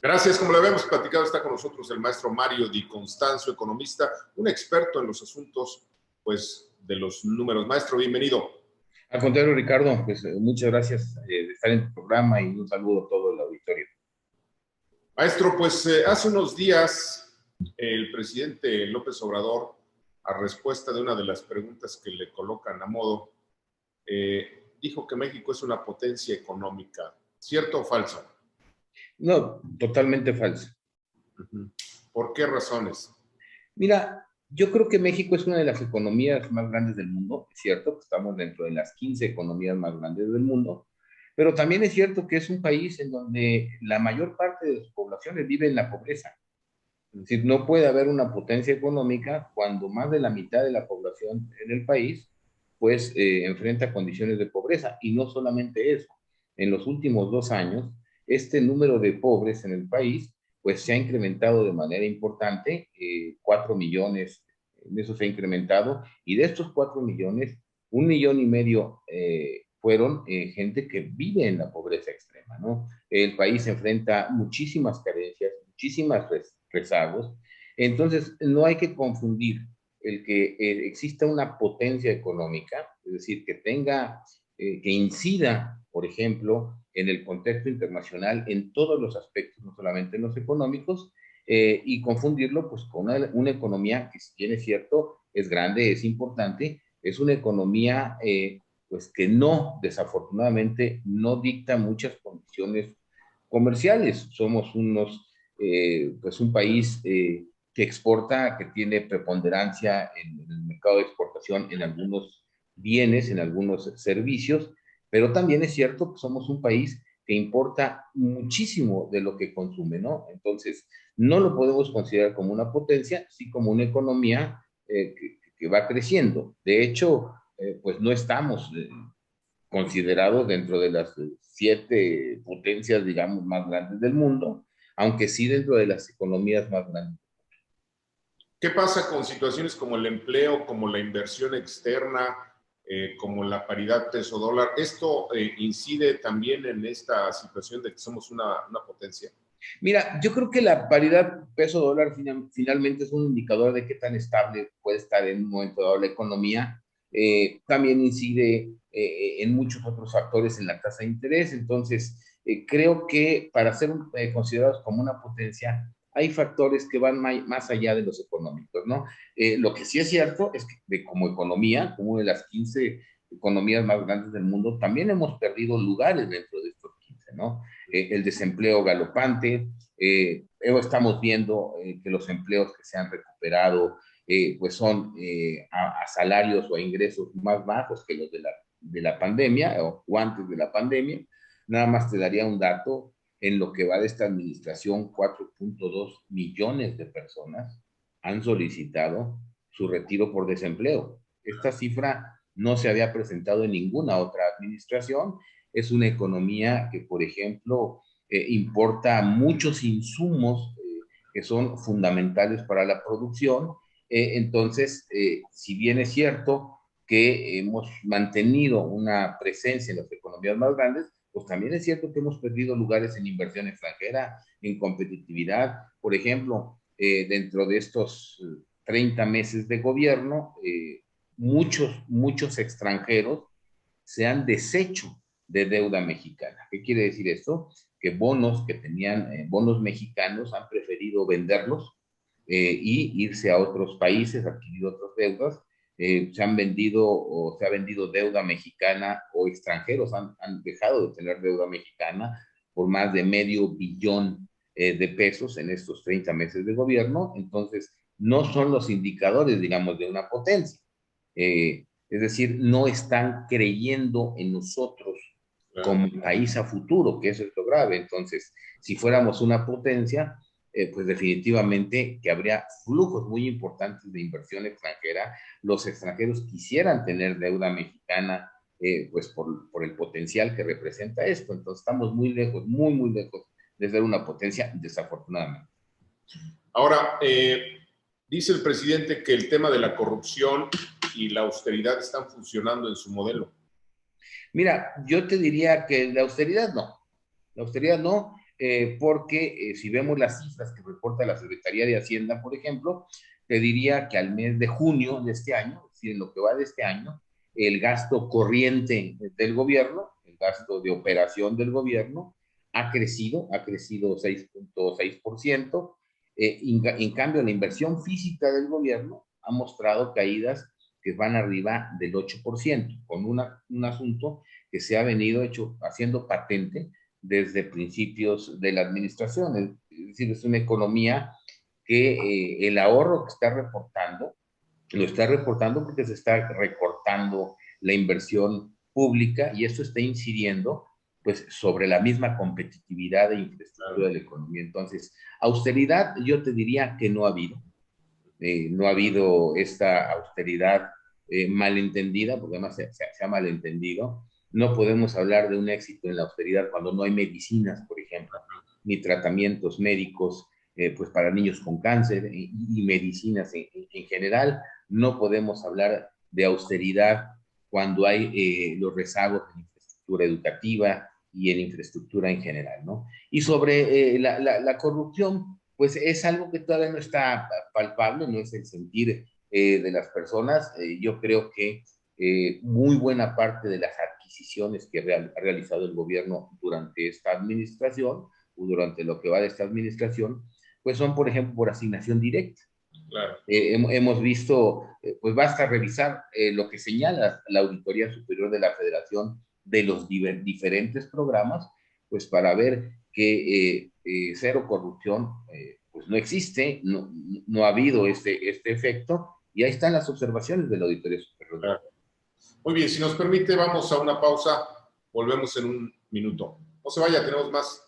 Gracias. Como le habíamos platicado, está con nosotros el maestro Mario Di Constanzo, economista, un experto en los asuntos, pues, de los números. Maestro, bienvenido. Al contrario, Ricardo, pues muchas gracias de estar en tu programa y un saludo a todo el auditorio. Maestro, pues hace unos días el presidente López Obrador, a respuesta de una de las preguntas que le colocan a modo, dijo que México es una potencia económica. ¿Cierto o falso? No, totalmente falso. ¿Por qué razones? Mira, yo creo que México es una de las economías más grandes del mundo, es cierto, estamos dentro de las 15 economías más grandes del mundo, pero también es cierto que es un país en donde la mayor parte de sus poblaciones vive en la pobreza. Es decir, no puede haber una potencia económica cuando más de la mitad de la población en el país pues enfrenta condiciones de pobreza. Y no solamente eso, en los últimos 2 años, este número de pobres en el país pues se ha incrementado de manera importante, 4 millones, en eso se ha incrementado, y de estos 4 millones, 1,5 millones fueron gente que vive en la pobreza extrema, ¿no? El país enfrenta muchísimas carencias, muchísimas rezagos. Entonces, no hay que confundir el que exista una potencia económica, es decir, que tenga, que incida, por ejemplo, en el contexto internacional en todos los aspectos, no solamente en los económicos, y confundirlo pues con una economía que, si bien es cierto, es grande, es importante, es una economía pues que no, desafortunadamente, no dicta muchas condiciones comerciales. Somos pues un país que exporta, que tiene preponderancia en el mercado de exportación en algunos bienes, en algunos servicios, pero también es cierto que somos un país que importa muchísimo de lo que consume, ¿no? Entonces, no lo podemos considerar como una potencia, sí como una economía que va creciendo. De hecho, pues no estamos considerados dentro de las 7 potencias, digamos, más grandes del mundo, aunque sí dentro de las economías más grandes. ¿Qué pasa con situaciones como el empleo, como la inversión externa, como la paridad peso-dólar? ¿Esto incide también en esta situación de que somos una potencia? Mira, yo creo que la paridad peso-dólar finalmente es un indicador de qué tan estable puede estar en un momento dado la economía. También incide en muchos otros factores en la tasa de interés. Entonces, creo que para ser considerados como una potencia, hay factores que van más allá de los económicos, ¿no? Lo que sí es cierto es que como economía, como de las 15 economías más grandes del mundo, también hemos perdido lugares dentro de estos 15, ¿no? El desempleo galopante, estamos viendo que los empleos que se han recuperado pues son a salarios o a ingresos más bajos que los de la pandemia o antes de la pandemia. Nada más te daría un dato: en lo que va de esta administración, 4.2 millones de personas han solicitado su retiro por desempleo. Esta cifra no se había presentado en ninguna otra administración. Es una economía que, por ejemplo, importa muchos insumos que son fundamentales para la producción. Entonces, si bien es cierto que hemos mantenido una presencia en las economías más grandes, pues también es cierto que hemos perdido lugares en inversión extranjera, en competitividad. Por ejemplo, dentro de estos 30 meses de gobierno, muchos extranjeros se han deshecho de deuda mexicana. ¿Qué quiere decir esto? Que bonos que tenían, bonos mexicanos, han preferido venderlos y irse a otros países, adquirir otras deudas. Se han vendido o se ha vendido deuda mexicana, o extranjeros han dejado de tener deuda mexicana por más de $500 million de pesos en estos 30 meses de gobierno. Entonces, no son los indicadores, digamos, de una potencia. Es decir, no están creyendo en nosotros como país a futuro, que eso es lo grave. Entonces, si fuéramos una potencia, pues definitivamente que habría flujos muy importantes de inversión extranjera. Los extranjeros quisieran tener deuda mexicana, pues por el potencial que representa esto. Entonces, estamos muy lejos, muy lejos de ser una potencia, desafortunadamente. Ahora, dice el presidente que el tema de la corrupción y la austeridad están funcionando en su modelo. Mira, yo te diría que la austeridad no. La austeridad no. porque si vemos las cifras que reporta la Secretaría de Hacienda, por ejemplo, te diría que al mes de junio de este año, es decir, en lo que va de este año, el gasto corriente del gobierno, el gasto de operación del gobierno, ha crecido 6.6%. En cambio, la inversión física del gobierno ha mostrado caídas que van arriba del 8%, con un asunto que se ha venido haciendo patente desde principios de la administración. Es decir, es una economía que el ahorro que está reportando, lo está reportando porque se está recortando la inversión pública y eso está incidiendo pues sobre la misma competitividad e infraestructura de la economía. Entonces, austeridad yo te diría que no ha habido. No ha habido esta austeridad malentendida, porque además se ha malentendido. No podemos hablar de un éxito en la austeridad cuando no hay medicinas, por ejemplo, ni tratamientos médicos pues para niños con cáncer y medicinas en general. No podemos hablar de austeridad cuando hay los rezagos en infraestructura educativa y en infraestructura en general, ¿no? Y sobre la corrupción, pues es algo que todavía no está palpable, no es el sentir de las personas. Yo creo que muy buena parte de las adquisiciones que ha realizado el gobierno durante esta administración o durante lo que va de esta administración, pues son, por ejemplo, por asignación directa. Claro. Hemos visto, pues basta revisar lo que señala la Auditoría Superior de la Federación de los diferentes programas, pues para ver que cero corrupción pues no existe, no ha habido este efecto, y ahí están las observaciones de la Auditoría Superior. Claro. Muy bien, si nos permite, vamos a una pausa, volvemos en un minuto. No se vaya, tenemos más.